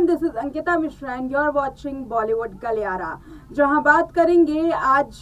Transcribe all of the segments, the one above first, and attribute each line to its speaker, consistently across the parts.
Speaker 1: This is Ankita Mishra and you are watching Bollywood Galiyara, जहां बात करेंगे आज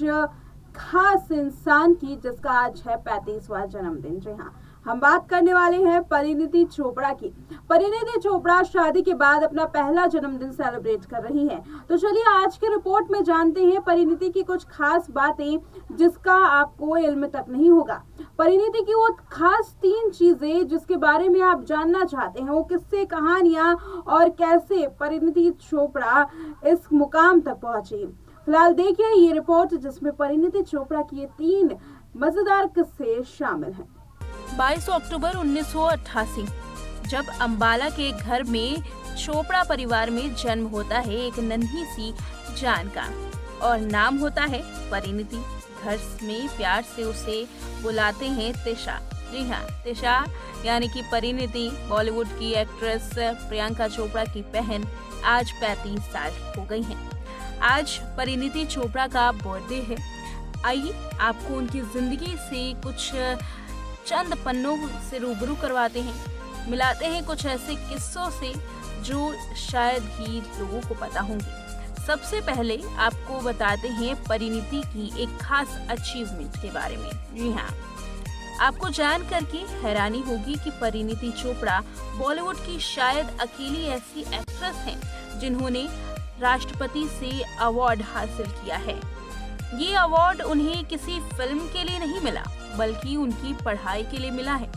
Speaker 1: खास इंसान की जिसका आज है 35वां जन्मदिन। जी हाँ, हम बात करने वाले हैं परिणीति चोपड़ा की। परिणीति चोपड़ा शादी के बाद अपना पहला जन्मदिन सेलिब्रेट कर रही हैं। तो चलिए आज के रिपोर्ट में जानते हैं परिणीति की कुछ खास बातें जिसका आपको इल्म तक नहीं होगा। परिणीति की वो खास 3 चीजें जिसके बारे में आप जानना चाहते हैं, वो किस्से, कहानियां और कैसे परिणीति चोपड़ा इस मुकाम तक पहुंची। फिलहाल देखिए ये रिपोर्ट जिसमें परिणीति चोपड़ा की ये 3 मजेदार किस्से शामिल हैं।
Speaker 2: 22 अक्टूबर 1988 जब अंबाला के घर में चोपड़ा परिवार में जन्म होता है एक नन्ही सी जान का, और नाम होता है परिणीति। घर में प्यार से उसे बुलाते हैं तिशा। जी हाँ, तिशा यानी कि परिणीति बॉलीवुड की एक्ट्रेस प्रियंका चोपड़ा की बहन आज 35 साल हो गई हैं। आज परिणीति चोपड़ा का बर्थडे है। आइए आपको उनकी जिंदगी से कुछ चंद पन्नों से रूबरू करवाते हैं, मिलाते हैं कुछ ऐसे किस्सों से जो शायद ही लोगों को पता होंगे। सबसे पहले आपको बताते हैं परिणीति की एक खास अचीवमेंट के बारे में। जी हाँ, आपको जान करके हैरानी होगी कि परिणीति चोपड़ा बॉलीवुड की शायद अकेली ऐसी एक्ट्रेस हैं जिन्होंने राष्ट्रपति से अवार्ड हासिल किया है। ये अवार्ड उन्हें किसी फिल्म के लिए नहीं मिला बल्कि उनकी पढ़ाई के लिए मिला है।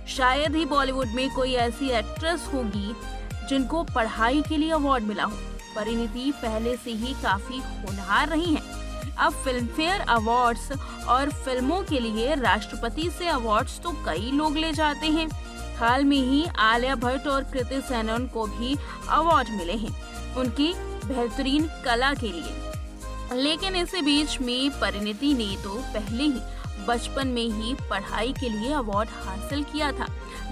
Speaker 2: शायद ही बॉलीवुड में कोई ऐसी एक्ट्रेस होगी जिनको पढ़ाई के लिए अवार्ड मिला हो। परिणीति पहले से ही काफी होनहार रही हैं। अब फिल्म फेयर अवार्ड्स और फिल्मों के लिए राष्ट्रपति से अवार्ड्स तो कई लोग ले जाते हैं। हाल में ही आलिया भट्ट और कृति सेनन को भी अवार्ड मिले हैं उनकी बेहतरीन कला के लिए। लेकिन इसी बीच में परिणीति ने तो पहले ही बचपन में ही पढ़ाई के लिए अवार्ड हासिल किया था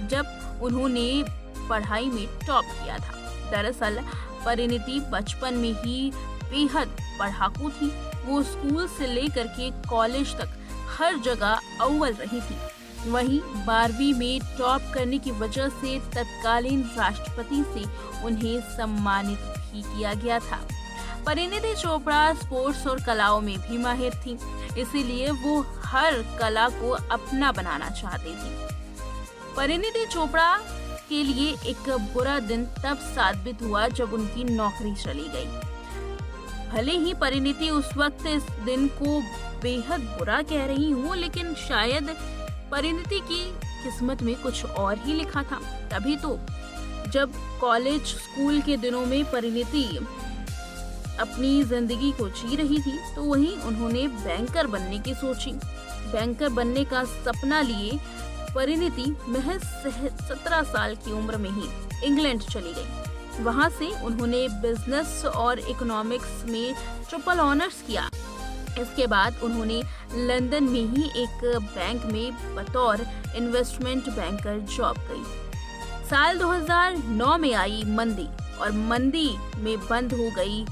Speaker 2: जब उन्होंने पढ़ाई में टॉप किया था। दरअसल परिणीति बचपन में ही बेहद पढ़ाकू थी। वो स्कूल से लेकर के कॉलेज तक हर जगह अव्वल रही थी। वहीं 12वीं में टॉप करने की वजह से तत्कालीन राष्ट्रपति से उन्हें सम्मानित भी किया गया था। परिणीति चोपड़ा स्पोर्ट्स और कलाओं में भी माहिर थी, इसीलिए वो हर कला को अपना बनाना चाहती थी। परिणीति चोपड़ा के लिए एक बुरा दिन तब साबित हुआ जब उनकी नौकरी चली गई। भले ही परिणीति उस वक्त इस दिन को बेहद बुरा कह रही हूँ, लेकिन शायद परिणीति की किस्मत में कुछ और ही लिखा था। तभी तो जब कॉलेज स्कूल के दिनों में परिणीति अपनी जिंदगी को जी रही थी तो वहीं उन्होंने बैंकर बनने की सोची। बैंकर बनने का सपना लिए परिणीति महज 17 साल की उम्र में ही इंग्लैंड चली गई। वहां से उन्होंने बिजनेस और इकोनॉमिक्स में ट्रिपल ऑनर्स किया। इसके बाद उन्होंने लंदन में ही एक बैंक में बतौर इन्वेस्टमेंट बैंकर जॉब की। साल 2009 में आई मंदी और मंदी में बंद हो गई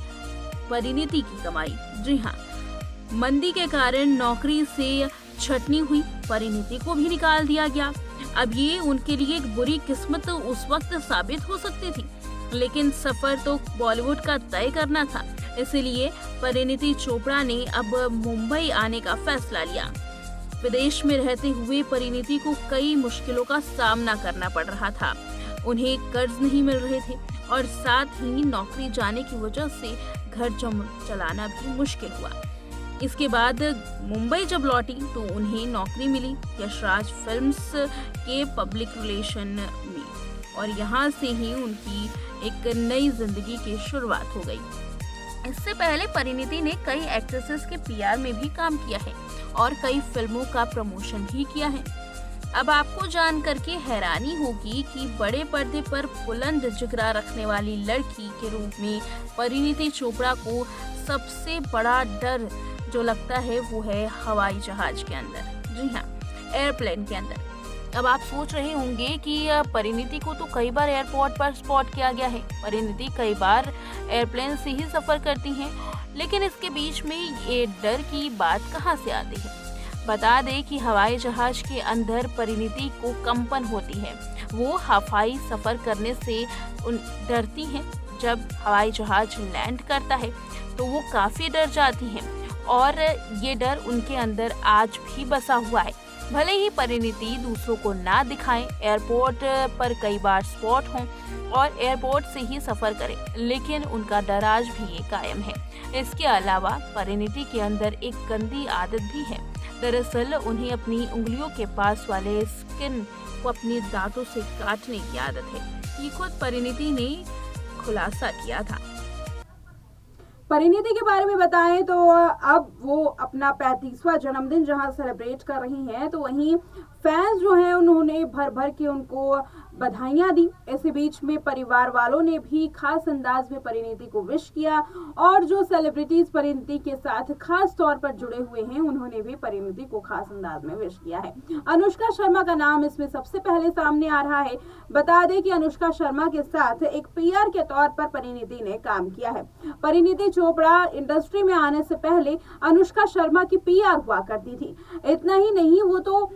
Speaker 2: परिणीति की कमाई। जी हाँ, मंदी के कारण नौकरी से छटनी हुई, परिणीति को भी निकाल दिया गया। अब ये उनके लिए एक बुरी किस्मत उस वक्त साबित हो सकती थी, लेकिन सफर तो बॉलीवुड का तय करना था। इसलिए परिणीति चोपड़ा ने अब मुंबई आने का फैसला लिया। विदेश में रहते हुए परिणीति को कई मुश्किलों का सामना करना पड़ रहा था। उन्हें कर्ज नहीं मिल रहे थे और साथ ही नौकरी जाने की वजह से घर चलाना भी मुश्किल हुआ। इसके बाद मुंबई जब लौटी तो उन्हें नौकरी मिली यशराज फिल्म्स के पब्लिक रिलेशन में, और यहाँ से ही उनकी एक नई जिंदगी की शुरुआत हो गई। इससे पहले परिणीति ने कई एक्ट्रेसेस के पीआर में भी काम किया है और कई फिल्मों का प्रमोशन भी किया है। अब आपको जान करके हैरानी होगी कि बड़े पर्दे पर बुलंद जिगरा रखने वाली लड़की के रूप में परिणीति चोपड़ा को सबसे बड़ा डर जो लगता है वो है हवाई जहाज के अंदर। जी हाँ, एयरप्लेन के अंदर। अब आप सोच रहे होंगे कि परिणीति को तो कई बार एयरपोर्ट पर स्पॉट किया गया है, परिणीति कई बार एयरप्लेन से ही सफर करती हैं, लेकिन इसके बीच में ये डर की बात कहाँ से आती है। बता दें कि हवाई जहाज के अंदर परिणीति को कंपन होती है। वो हवाई सफर करने से डरती हैं। जब हवाई जहाज लैंड करता है तो वो काफ़ी डर जाती हैं और ये डर उनके अंदर आज भी बसा हुआ है। भले ही परिणीति दूसरों को ना दिखाएं, एयरपोर्ट पर कई बार स्पॉट हों और एयरपोर्ट से ही सफ़र करें, लेकिन उनका डर आज भी ये कायम है। इसके अलावा परिणीति के अंदर एक गंदी आदत भी है। दरअसल उन्हें अपनी उंगलियों के पास वाले स्किन को अपने दांतों से काटने की आदत है। ये खुद परिणीति ने खुलासा किया था।
Speaker 1: परिणीति के बारे में बताएं तो अब वो अपना 35वां जन्मदिन जहां सेलिब्रेट कर रही हैं, तो वहीं फैंस जो हैं उन्होंने भर भर के उनको बधाइयां दी। इसी बीच में परिवार वालों ने भी खास अंदाज में परिणीति को विश किया और जो सेलिब्रिटीज परिणीति के साथ खास तौर पर जुड़े हुए हैं उन्होंने भी परिणीति को खास अंदाज में विश किया है। अनुष्का शर्मा का नाम इसमें सबसे पहले सामने आ रहा है। बता दें कि अनुष्का शर्मा के साथ एक पीआर के तौर पर परिणीति ने काम किया है। परिणीति चोपड़ा इंडस्ट्री में आने से पहले अनुष्का शर्मा की पीआर हुआ करती थी। इतना ही नहीं, वो तो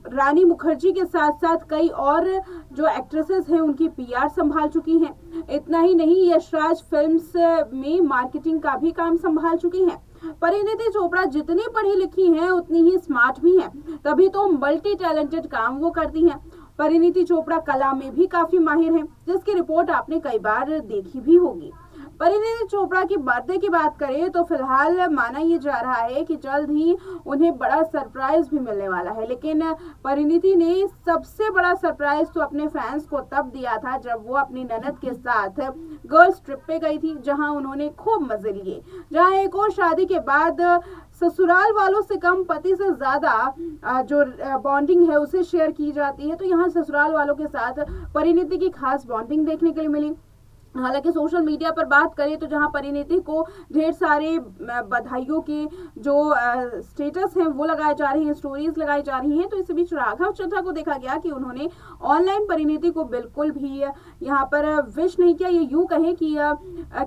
Speaker 1: रानी मुखर्जी के साथ साथ कई और जो एक्ट्रेसेस हैं उनकी पीआर संभाल चुकी हैं। इतना ही नहीं, यशराज फिल्म्स में मार्केटिंग का भी काम संभाल चुकी हैं। परिणीति चोपड़ा जितनी पढ़ी लिखी हैं उतनी ही स्मार्ट भी हैं, तभी तो मल्टी टैलेंटेड काम वो करती हैं। परिणीति चोपड़ा कला में भी काफी माहिर हैं, जिसकी रिपोर्ट आपने कई बार देखी भी होगी। परिणीति चोपड़ा की बर्थडे की बात करें तो फिलहाल माना ये जा रहा है कि जल्द ही उन्हें बड़ा सरप्राइज भी मिलने वाला है, लेकिन परिणीति ने सबसे बड़ा सरप्राइज तो अपने फैंस को तब दिया था जब वो अपनी ननद के साथ गर्ल्स ट्रिप पे गई थी, जहां उन्होंने खूब मजे लिए। जहां एक और शादी के बाद ससुराल वालों से कम पति से ज्यादा जो बॉन्डिंग है उसे शेयर की जाती है, तो यहाँ ससुराल वालों के साथ परिणीति की खास बॉन्डिंग देखने के लिए मिली। हालांकि सोशल मीडिया पर बात करें तो जहां परिणीति को ढेर सारे बधाइयों के जो स्टेटस हैं वो लगाए जा रहे हैं, स्टोरीज लगाई जा रही हैं, तो इस बीच राघव चड्ढा को देखा गया कि उन्होंने ऑनलाइन परिणीति को बिल्कुल भी यहां पर विश नहीं किया। ये यूं कहें कि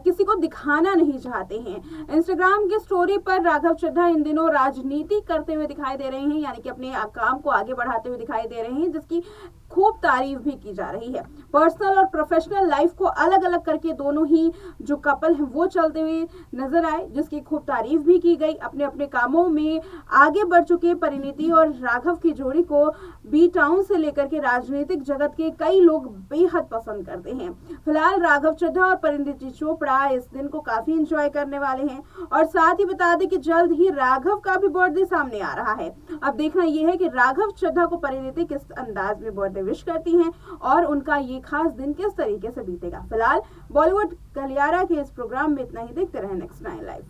Speaker 1: किसी को दिखाना नहीं चाहते हैं। इंस्टाग्राम की स्टोरी पर राघव चड्ढा इन दिनों राजनीति करते हुए दिखाई दे रहे हैं, यानी कि अपने काम को आगे बढ़ाते हुए दिखाई दे रहे हैं, जिसकी खूब तारीफ भी की जा रही है। पर्सनल और प्रोफेशनल लाइफ को अलग अलग करके दोनों ही जो कपल हैं वो चलते हुए नजर आए, जिसकी खूब तारीफ भी की गई। अपने अपने कामों में आगे बढ़ चुके परिणीति और राघव की जोड़ी को बी टाउन से लेकर के राजनीतिक जगत के कई लोग बेहद पसंद करते हैं। फिलहाल राघव चड्ढा और परिणीति चोपड़ा इस दिन को काफी एंजॉय करने वाले हैं और साथ ही बता दें कि जल्द ही राघव का भी बर्थडे सामने आ रहा है। अब देखना यह है कि राघव चड्ढा को परिणीति किस अंदाज में बर्थडे विश करती हैं और उनका ये खास दिन किस तरीके से बीतेगा। फिलहाल बॉलीवुड गलियारा के इस प्रोग्राम में इतना ही। देखते रहें नेक्स्ट 9 लाइव।